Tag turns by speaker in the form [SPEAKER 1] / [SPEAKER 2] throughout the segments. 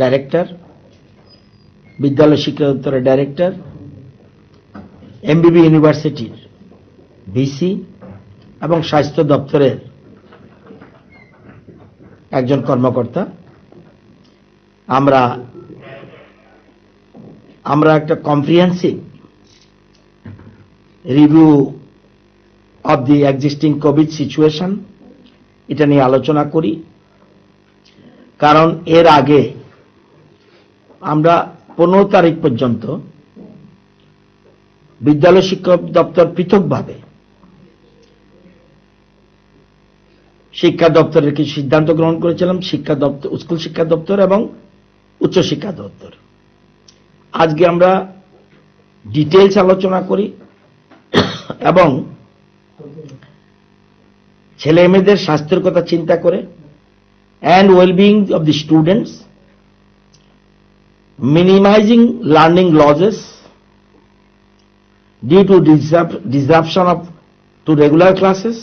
[SPEAKER 1] Director, বিদ্যালয় শিক্ষা দপ্তরের ডাইরেক্টর, এমবিবি ইউনিভার্সিটির ভিসি এবং স্বাস্থ্য দপ্তরের একজন কর্মকর্তা। আমরা একটা comprehensive review of the existing Covid situation এটা নিয়ে আলোচনা করি। কারণ এর আগে আমরা 15 তারিখ পর্যন্ত বিদ্যালয় শিক্ষা দপ্তর পৃথকভাবে শিক্ষা দপ্তরের কিছু সিদ্ধান্ত গ্রহণ করেছিলাম, শিক্ষা দপ্তর, স্কুল শিক্ষা দপ্তর এবং উচ্চ শিক্ষা দপ্তর। আজকে আমরা ডিটেইলস আলোচনা করি এবং ছেলে মেয়েদের স্বাস্থ্যের কথা চিন্তা করে and well-being of the students, minimizing learning losses due to disruption to regular classes,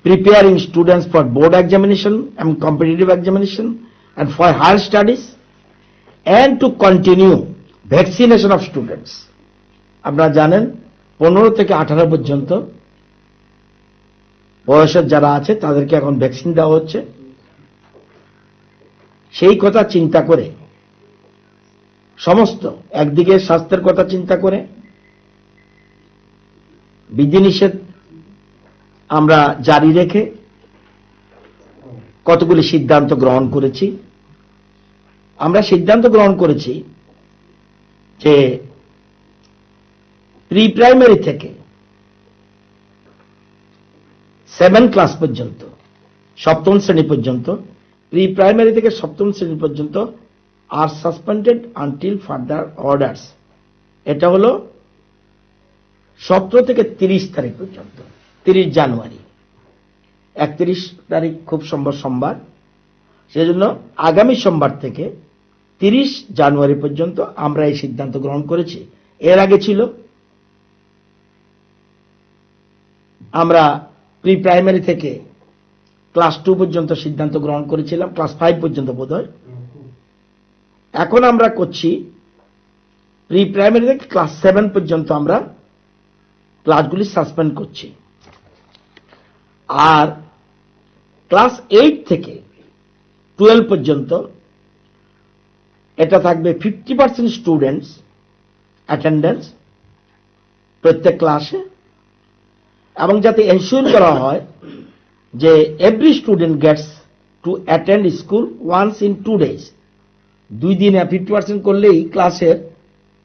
[SPEAKER 1] preparing students for board examination and competitive examination and for higher studies, and to continue vaccination of students. আপনারা জানেন 15 থেকে 18 পর্যন্ত বয়সের যারা আছে তাদেরকে এখন vaccine দেওয়া হচ্ছে। সেই কথা চিন্তা করে সমস্ত একদিকে স্বাস্থ্যের কথা চিন্তা করে বিধিনিষেধ আমরা জারি রেখে কতগুলি সিদ্ধান্ত গ্রহণ করেছি। আমরা সিদ্ধান্ত গ্রহণ করেছি যে প্রি প্রাইমারি থেকে 7 ক্লাস পর্যন্ত, সপ্তম শ্রেণী পর্যন্ত, প্রি প্রাইমারি থেকে সপ্তম শ্রেণী পর্যন্ত are suspended until further orders. এটা হলো 17 থেকে 30 তারিখ পর্যন্ত, 30 জানুয়ারি। 31 তারিখ খুব সম্ভব সোমবার, সেজন্য আগামী সোমবার থেকে 30 জানুয়ারি পর্যন্ত আমরা এই সিদ্ধান্ত গ্রহণ করেছি। এর আগে ছিল আমরা প্রি প্রাইমারি থেকে ক্লাস 2 পর্যন্ত সিদ্ধান্ত গ্রহণ করেছিলাম, ক্লাস 5 পর্যন্ত বোধহয়। এখন আমরা করছি প্রি প্রাইমারি থেকে ক্লাস 7 পর্যন্ত আমরা ক্লাসগুলি সাসপেন্ড করছি। আর ক্লাস 8 থেকে 12 পর্যন্ত এটা থাকবে 50% স্টুডেন্টস অ্যাটেন্ডেন্স প্রত্যেক ক্লাসে, এবং যাতে এনশিওর করা হয় যে every student gets to attend school once in 2 days। 2 দিনে 50% করলেই ক্লাসের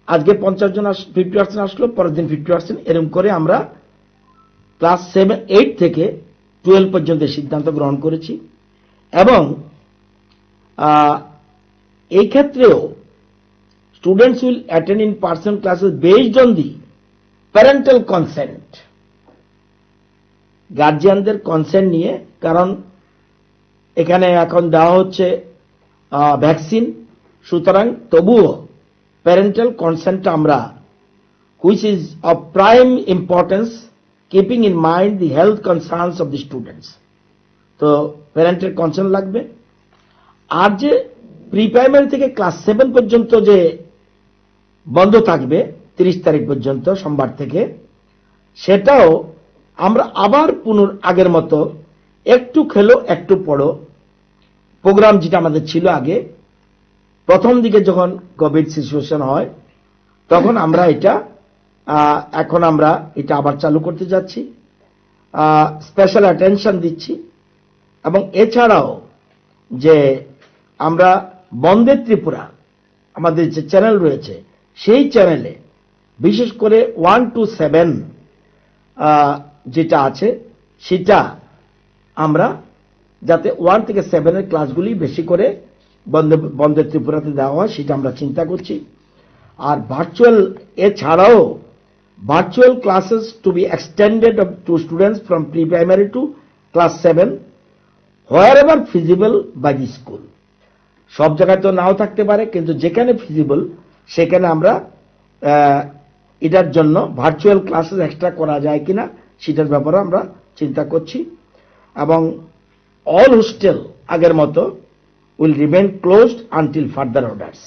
[SPEAKER 1] আজকে 50 জন 50% আসলো, পরের দিন 50%, এরকম করে আমরা ক্লাস 8 থেকে 12 পর্যন্ত সিদ্ধান্ত গ্রহণ করেছি। এবং এই ক্ষেত্রেও students will attend in person classes based on the parental consent, গার্জিয়ানদের কনসেন্ট নিয়ে। কারণ এখানে এখন দেওয়া হচ্ছে ভ্যাকসিন, সুতরাং তবুও প্যারেন্টাল কনসেন্টটা আমরা, which is of prime importance keeping in mind the health concerns of the students, তো প্যারেন্টের কনসেন্ট লাগবে। আর যে প্রি প্রাইমারি থেকে ক্লাস 7 পর্যন্ত যে বন্ধ থাকবে 30 তারিখ পর্যন্ত সোমবার থেকে, সেটাও আমরা আবার আগের মতো একটু খেলো একটু পড়ো প্রোগ্রাম যেটা আমাদের ছিল আগে প্রথম দিকে যখন কোভিড সিচুয়েশন হয় তখন আমরা এখন আমরা এটা আবার চালু করতে যাচ্ছি, স্পেশাল অ্যাটেনশন দিচ্ছি। এবং এছাড়াও যে আমরা বন্দে ত্রিপুরা আমাদের যে চ্যানেল রয়েছে সেই চ্যানেলে বিশেষ করে 1 to 7 যেটা আছে সেটা আমরা যাতে 1 থেকে 7 এর ক্লাসগুলি বেশি করে বন্দে ত্রিপুরাতে দেওয়া হয় সেটা আমরা চিন্তা করছি। আর ভার্চুয়াল এছাড়াও virtual classes to be extended to students from pre primary to class 7 wherever feasible by the school. সব জায়গায় তো নাও থাকতে পারে, কিন্তু যেখানে ফিজিবল সেখানে আমরা এটার জন্য ভার্চুয়াল ক্লাসেস এক্সট্রা করা যায় কিনা সেটার ব্যাপারে আমরা চিন্তা করছি। এবং অল হোস্টেল আগের মতো will remain closed until further orders.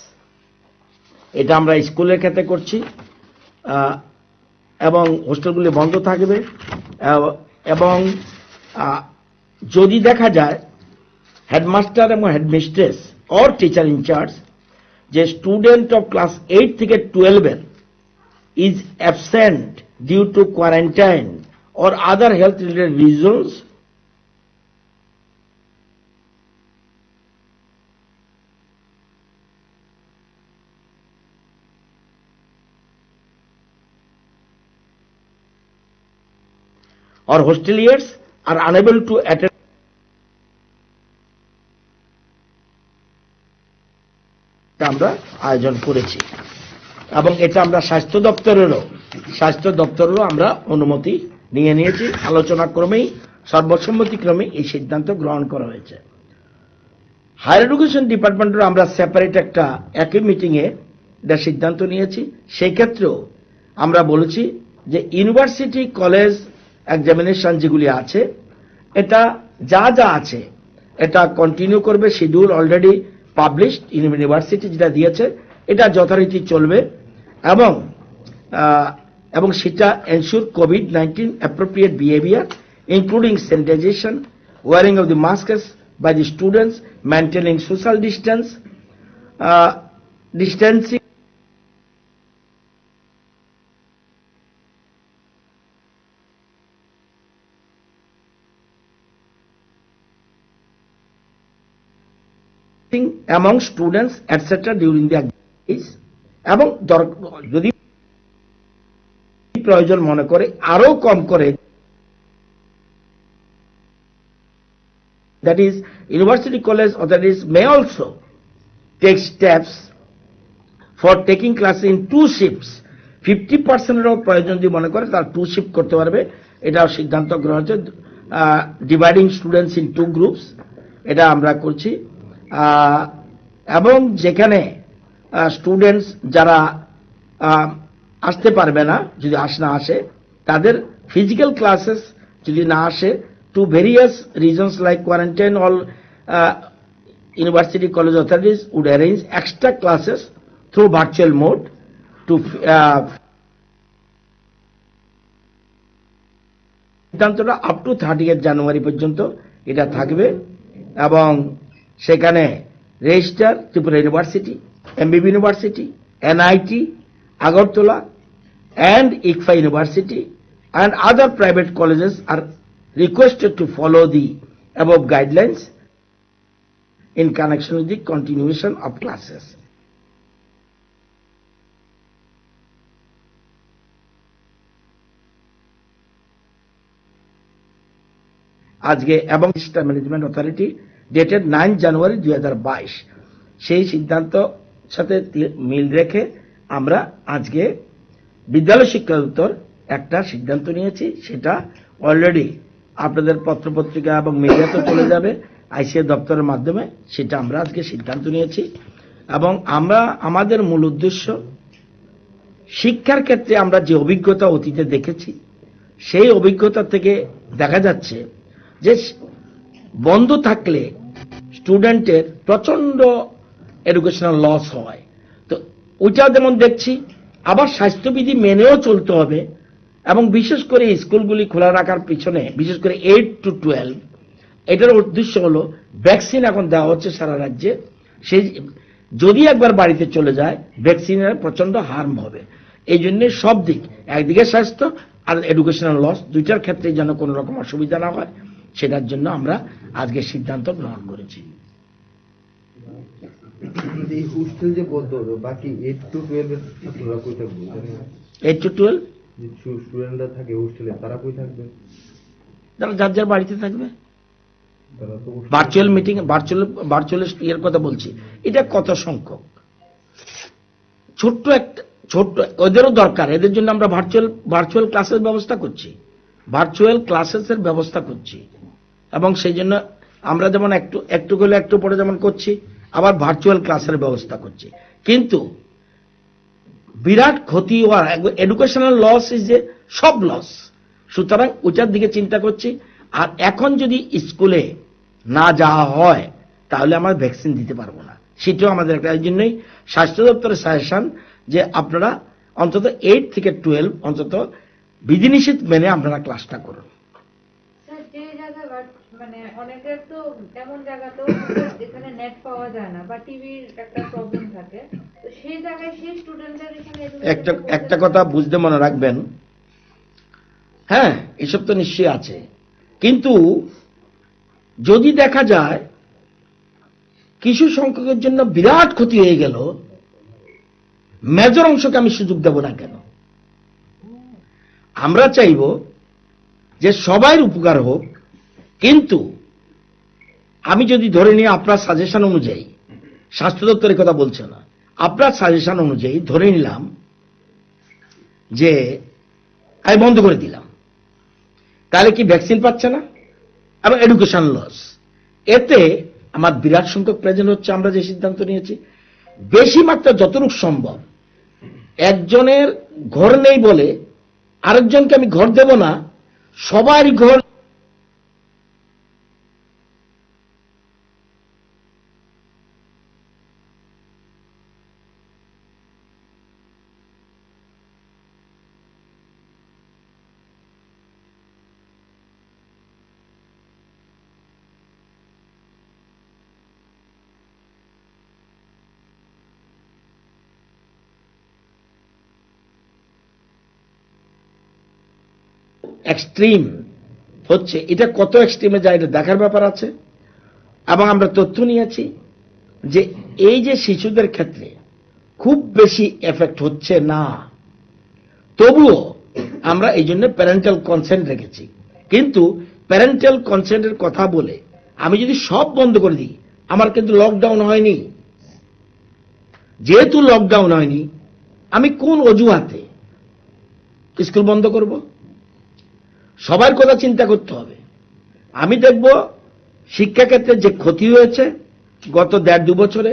[SPEAKER 1] এটা আমরা স্কুলের ক্ষেত্রে করছি, এবং হোস্টেলগুলি বন্ধ থাকবে। এবং যদি দেখা যায় হেডমাস্টার এবং হেডমিস্ট্রেস অর টিচার ইনচার্জ যে স্টুডেন্ট অফ ক্লাস 8 থেকে 12 is absent due to quarantine or other health related reasons, or hosteliers are unable to attend, আমরা আয়োজন করেছি। এবং এটা আমরা স্বাস্থ্য দপ্তরেরও আমরা অনুমতি নিয়েছি। আলোচনা ক্রমেই সর্বসম্মতিক্রমে এই সিদ্ধান্ত গ্রহণ করা হয়েছে। হায়ার এডুকেশন ডিপার্টমেন্টের আমরা সেপারেট একটা একই মিটিংয়ে এটা সিদ্ধান্ত নিয়েছি। সেই ক্ষেত্রেও আমরা বলেছি যে ইউনিভার্সিটি কলেজ এক্সামিনেশন যেগুলি আছে, এটা যা আছে এটা কন্টিনিউ করবে। শিডিউল অলরেডি পাবলিশড, ইউনিভার্সিটি যেটা দিয়েছে এটা যথারীতি চলবে। এবং সেটা এনশিওর কোভিড-19 appropriate behaviour including sanitization, wearing of the masks by the students, maintaining social distancing, among students etc. during the activities, এবং যদি প্রয়োজন মনে করে আরো কম করে, that is university college authorities may also take steps for taking class in 2 shifts. 50% এর প্রয়োজন যদি মনে করে তার 2 শিফট করতে পারবে। এটাও সিদ্ধান্ত গ্রহণ হয়েছে। ডিভাইডিং স্টুডেন্টস ইন 2 গ্রুপস, এটা আমরা করছি। এবং যেখানে স্টুডেন্টস যারা আসতে পারবে না, যদি না আসে, তাদের ফিজিক্যাল ক্লাসেস যদি না আসে, to various reasons like quarantine, all university college authorities would arrange extra classes through virtual mode to সিদ্ধান্তটা আপ টু 30 জানুয়ারি পর্যন্ত এটা থাকবে। এবং সেখানে registrar Tripura University, MBB University, NIT Agartala and ICFA University and other private colleges are requested to follow the above guidelines in connection with the continuation of classes. আজকে এবং system management authority dated 9 জানুয়ারি 2022 সেই সিদ্ধান্ত সাথে মিল রেখে আমরা আজকে বিদ্যালয় শিক্ষা দপ্তর একটা সিদ্ধান্ত নিয়েছি। সেটা অলরেডি আপনাদের পত্রপত্রিকা এবং মিডিয়াতে চলে যাবে, আইসিএ দপ্তরের মাধ্যমে। সেটা আমরা আজকে সিদ্ধান্ত নিয়েছি। এবং আমরা আমাদের মূল উদ্দেশ্য, শিক্ষার ক্ষেত্রে আমরা যে অভিজ্ঞতা অতীতে দেখেছি, সেই অভিজ্ঞতা থেকে দেখা যাচ্ছে যে বন্ধ থাকলে স্টুডেন্টের প্রচন্ড এডুকেশনাল লস হয়। তো ওইটা যেমন দেখছি, আবার স্বাস্থ্যবিধি মেনেও চলতে হবে। এবং বিশেষ করে স্কুলগুলি খোলা রাখার পিছনে, বিশেষ করে 8 to 12, এটার উদ্দেশ্য হলো ভ্যাকসিন এখন দেওয়া হচ্ছে সারা রাজ্যে। সেই যদি একবার বাড়িতে চলে যায়, ভ্যাকসিনের প্রচন্ড হার্ম হবে। এই জন্য সব দিক, একদিকে স্বাস্থ্য আর এডুকেশনাল লস, দুইটার ক্ষেত্রে যেন কোনো রকম অসুবিধা না হয়, সেটার জন্য আমরা আজকে সিদ্ধান্ত গ্রহণ করেছি।
[SPEAKER 2] এই হোস্টেল যে বলতে হবে, বাকি 8 to 12 এর ছাত্ররা কই থাকবে?
[SPEAKER 1] 8 to 12
[SPEAKER 2] যে স্টুডেন্টরা থাকে হোস্টেলে, তারা কই থাকবে?
[SPEAKER 1] তারা যার যার বাড়িতে থাকবে।
[SPEAKER 2] তারা তো
[SPEAKER 1] ভার্চুয়াল মিটিং, ভার্চুয়াল ইয়ের কথা বলছি। এটা কত সংখ্যক, ছোট্ট ওদেরও দরকার। এদের জন্য আমরা ভার্চুয়াল ক্লাসের ব্যবস্থা করছি, এবং সেই জন্য আমরা যেমন একটু গেলে একটু পরে যেমন করছি, আবার ভার্চুয়াল ক্লাসের ব্যবস্থা করছি। কিন্তু বিরাট ক্ষতি হওয়ার, এডুকেশনাল লস ইজ এ সব লস, সুতরাং ওটার দিকে চিন্তা করছি। আর এখন যদি স্কুলে না যাওয়া হয়, তাহলে আমরা ভ্যাকসিন দিতে পারবো না। সেটাও আমাদের একটা, এই জন্যই স্বাস্থ্য দপ্তরের সাজেশন যে আপনারা অন্তত 8 থেকে 12 অন্তত বিধিনিষেধ মেনে আপনারা ক্লাসটা করুন।
[SPEAKER 3] স্যার, যে জায়গা মানে অনেকের তো এমন জায়গাতেও এখানে নেট পাওয়া যায় না বা টিভির একটা প্রবলেম থাকে, তো সেই জায়গায় সেই স্টুডেন্টদের এখানে
[SPEAKER 1] একটা কথা বুঝতে মনে রাখবেন, হ্যাঁ এসব তো নিশ্চয়ই আছে, কিন্তু যদি দেখা যায় কিছু সংখ্যকের জন্য বিরাট ক্ষতি হয়ে গেল, মেজর অংশকে আমি সুযোগ দেব না কেন? আমরা চাইব যে সবাই উপকার হোক, কিন্তু আমি যদি ধরে নিই আপনার সাজেশন অনুযায়ী, স্বাস্থ্য দপ্তরের কথা বলছে না, আপনার সাজেশন অনুযায়ী ধরে নিলাম যে আমি বন্ধ করে দিলাম, তাহলে কি ভ্যাকসিন পাচ্ছে না এবং এডুকেশন লস। এতে আমার বিরাট সংখ্যক প্রেজেন্ট হচ্ছে। আমরা যে সিদ্ধান্ত নিয়েছি, বেশি মাত্রা যতটুকু সম্ভব, একজনের ঘর নেই বলে আরেকজনকে আমি ঘর দেব না, সবারই ঘর। এক্সট্রিম হচ্ছে, এটা কত এক্সট্রিমে যায় এটা দেখার ব্যাপার আছে। এবং আমরা তথ্য নিয়েছি যে এই যে শিশুদের ক্ষেত্রে খুব বেশি এফেক্ট হচ্ছে না, তবুও আমরা এই জন্য প্যারেন্টাল কনসেন্ট রেখেছি। কিন্তু প্যারেন্টাল কনসেন্টের কথা বলে আমি যদি সব বন্ধ করে দিই, আমার কিন্তু লকডাউন হয়নি। যেহেতু লকডাউন হয়নি, আমি কোন অজুহাতে স্কুল বন্ধ করব? সবার কথা চিন্তা করতে হবে। আমি দেখব শিক্ষাক্ষেত্রে যে ক্ষতি হয়েছে গত 1.5-2 বছরে,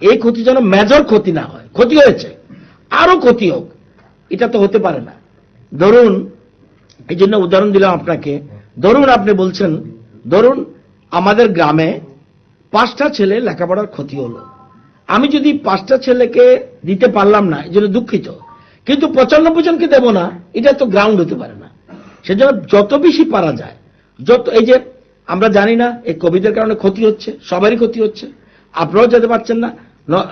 [SPEAKER 1] এই ক্ষতি যেন মেজর ক্ষতি না হয়। ক্ষতি হয়েছে, আরো ক্ষতি হোক, এটা তো হতে পারে না। ধরুন, এই জন্য উদাহরণ দিলাম আপনাকে, ধরুন আপনি বলছেন, ধরুন আমাদের গ্রামে 5টা ছেলে লেখাপড়ার ক্ষতি হলো, আমি যদি 5টা ছেলেকে দিতে পারলাম না, এই জন্য দুঃখিত, কিন্তু 95 জনকে দেব না, এটা তো গ্রাউন্ড হতে পারে না। সেজন্য যত বেশি পারা যায়, যত, এই যে আমরা জানি না এই কোভিডের কারণে ক্ষতি হচ্ছে, সবারই ক্ষতি হচ্ছে, আপনারাও যেতে পারছেন না,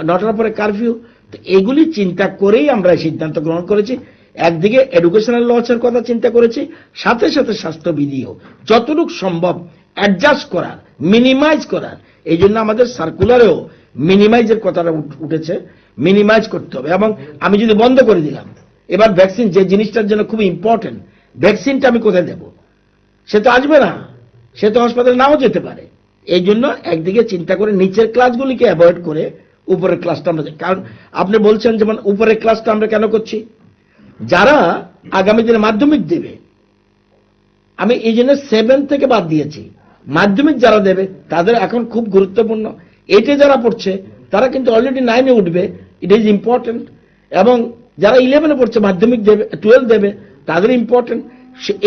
[SPEAKER 1] 9টার পরে কারফিউ, তো এগুলি চিন্তা করেই আমরা এই সিদ্ধান্ত গ্রহণ করেছি। একদিকে এডুকেশনাল লসের কথা চিন্তা করেছি, সাথে সাথে স্বাস্থ্যবিধিও যতটুকু সম্ভব অ্যাডজাস্ট করার, মিনিমাইজ করার। এই জন্য আমাদের সার্কুলারেও মিনিমাইজের কথাটা উঠেছে, মিনিমাইজ করতে হবে। এবং আমি যদি বন্ধ করে দিলাম, এবার ভ্যাকসিন যে জিনিসটার জন্য খুব ইম্পর্টেন্ট, ভ্যাকসিনটা আমি কোথায় দেব? সে তো আসবে না, সে তো হাসপাতালে নাও যেতে পারে। এই জন্য একদিকে চিন্তা করে নিচের ক্লাসগুলিকে অ্যাভয়েড করে উপরের ক্লাসটা আমরা, কারণ আপনি বলছেন যেমন উপরের ক্লাসটা আমরা কেন করছি, যারা আগামী দিনে মাধ্যমিক দেবে, আমি এই জন্য 7 থেকে বাদ দিয়েছি। মাধ্যমিক যারা দেবে তাদের এখন খুব গুরুত্বপূর্ণ। 8-এ যারা পড়ছে তারা কিন্তু অলরেডি 9-এ উঠবে, ইট ইজ ইম্পর্টেন্ট। এবং যারা 11-এ পড়ছে, মাধ্যমিক দেবে, 12 দেবে, তাদের ইম্পর্টেন্ট।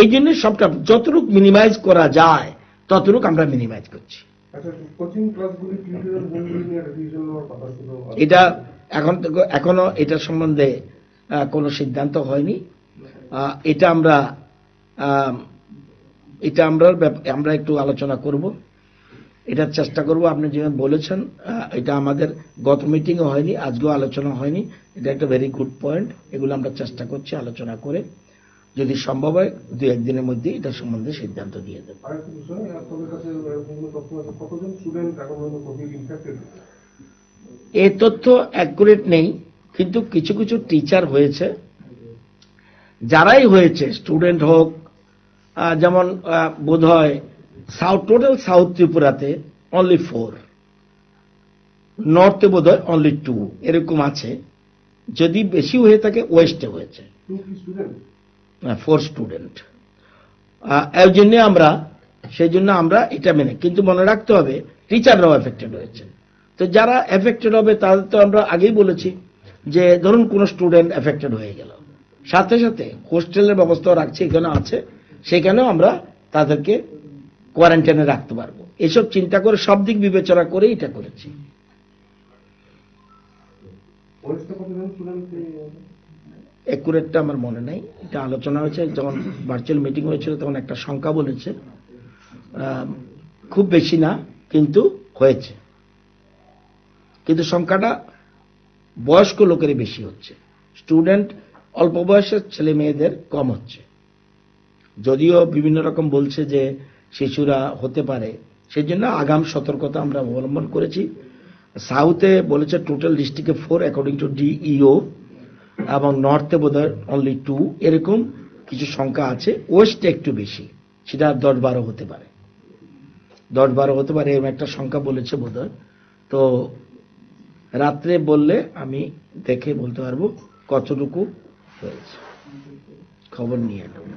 [SPEAKER 1] এই জন্য সবটা যতটুকু মিনিমাইজ করা যায় ততটুকু আমরা মিনিমাইজ করছি। এটা এখনো এটার সম্বন্ধে কোনো সিদ্ধান্ত হয়নি। এটা আমরা একটু আলোচনা করব, এটার চেষ্টা করব। আপনি যেমন বলেছেন, এটা আমাদের গত মিটিংও হয়নি, আজকেও আলোচনা হয়নি। এটা একটা ভেরি গুড পয়েন্ট। এগুলো আমরা চেষ্টা করছি আলোচনা করে, যদি সম্ভব হয় 2-1 দিনের মধ্যে এটা সম্বন্ধে সিদ্ধান্ত দিয়ে দেব। এই তথ্য অ্যাকুরেট নেই, কিন্তু কিছু কিছু টিচার হয়েছে, যারাই হয়েছে, স্টুডেন্ট হোক, যেমন বোধ হয় টোটাল সাউথ ত্রিপুরাতে অনলি 4, নর্থে বোধ হয় অনলি 2, এরকম আছে। যদি বেশি হয়ে থাকে ওয়েস্টে হয়েছে 4 স্টুডেন্ট। সেই জন্য আমরা এটা মেনে, কিন্তু মনে রাখতে হবে টিচাররাও এফেক্টেড হয়েছে। তো যারা এফেক্টেড হবে তাদের তো আমরা আগেই বলেছি যে ধরুন কোন স্টুডেন্ট এফেক্টেড হয়ে গেল, সাথে সাথে হোস্টেলের ব্যবস্থাও রাখছি, এখানে আছে, সেখানেও আমরা তাদেরকে কোয়ারেন্টাইনে রাখতে পারবো। এসব চিন্তা করে সব দিক বিবেচনা করে এটা করেছি। একুরেটটা আমার মনে নাই, এটা আলোচনা হয়েছে যখন ভার্চুয়াল মিটিং হয়েছিল তখন একটা সংখ্যা বলেছে, খুব বেশি না কিন্তু হয়েছে, কিন্তু সংখ্যাটা বয়স্ক লোকেরই বেশি হচ্ছে, স্টুডেন্ট অল্প বয়সের ছেলে মেয়েদের কম হচ্ছে। যদিও বিভিন্ন রকম বলছে যে শিশুরা হতে পারে, সেই জন্য আগাম সতর্কতা আমরা অবলম্বন করেছি। সাউথে বলেছে টোটাল ডিস্ট্রিক্টে 4 অ্যাকর্ডিং টু ডিইও, এবং নর্থে বোধহয় অনলি 2, এরকম কিছু সংখ্যা আছে। ওয়েস্টে একটু বেশি, সেটা 10-12 হতে পারে, 10-12 হতে পারে, এরকম একটা সংখ্যা বলেছে বোধহয়। তো রাত্রে বললে আমি দেখে বলতে পারবো কতটুকু হয়েছে, খবর নিয়ে নেব।